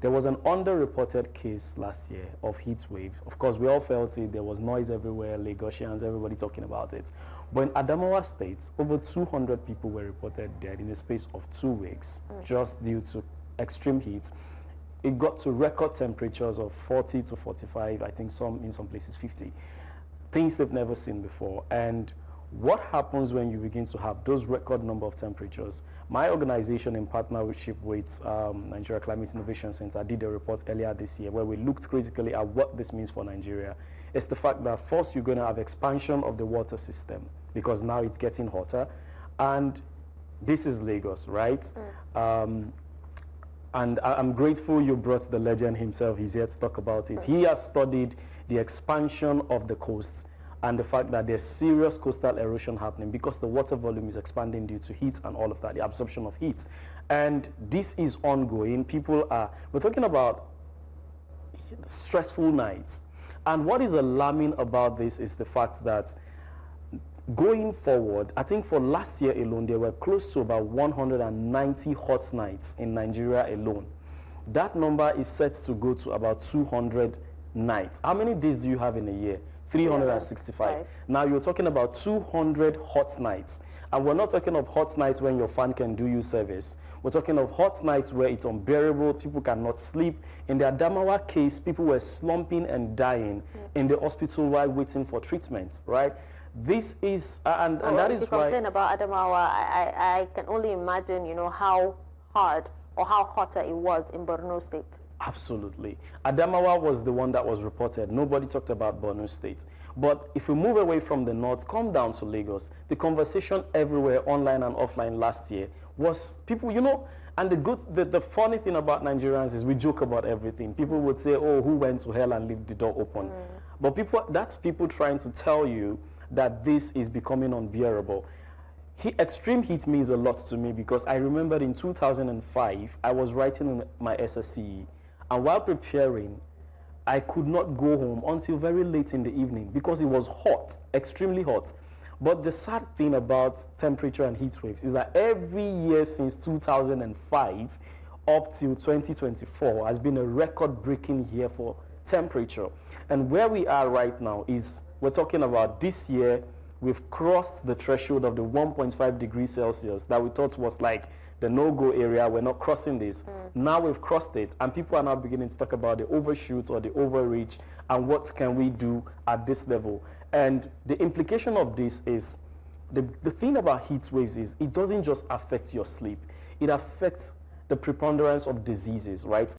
There was an underreported case last year of heat wave. Of course, we all felt it. There was noise everywhere, Lagosians, everybody talking about it. But in Adamawa State, over 200 people were reported dead in the space of 2 weeks, just due to extreme heat. It got to record temperatures of 40 to 45, I think in some places 50. Things they've never seen before. And what happens when you begin to have those record number of temperatures? My organization, in partnership with Nigeria Climate Innovation Center, did a report earlier this year where we looked critically at what this means for Nigeria. It's the fact that first you're going to have expansion of the water system because now it's getting hotter, and this is Lagos, right? And I'm grateful you brought the legend himself. He's here to talk about it. He has studied the expansion of the coast and the fact that there's serious coastal erosion happening because the water volume is expanding due to heat and all of that, the absorption of heat. And this is ongoing. We're talking about stressful nights. And what is alarming about this is the fact that going forward, I think for last year alone, there were close to about 190 hot nights in Nigeria alone. That number is set to go to about 200 nights. How many days do you have in a year? 365. Now you're talking about 200 hot nights. And we're not talking of hot nights when your fan can do you service. We're talking of hot nights where it's unbearable, people cannot sleep. In the Adamawa case, people were slumping and dying in the hospital while waiting for treatment, right? This is, and that is why... If you complain about Adamawa, I can only imagine, you know, how hard or how hotter it was in Borno State. Absolutely. Adamawa was the one that was reported. Nobody talked about Borno State. But if we move away from the north, come down to Lagos, the conversation everywhere, online and offline last year, was people, you know, and the funny thing about Nigerians is we joke about everything. People would say, oh, who went to hell and left the door open? But that's people trying to tell you that this is becoming unbearable. Extreme heat means a lot to me because I remember in 2005, I was writing my SSCE, and while preparing, I could not go home until very late in the evening because it was hot, extremely hot. But the sad thing about temperature and heat waves is that every year since 2005 up till 2024 has been a record-breaking year for temperature. And where we are right now is, we're talking about this year, we've crossed the threshold of the 1.5 degrees Celsius that we thought was like the no-go area. We're not crossing this. Now we've crossed it, and people are now beginning to talk about the overshoot or the overreach and what can we do at this level. And the implication of this is, the thing about heat waves is it doesn't just affect your sleep. It affects the preponderance of diseases, right?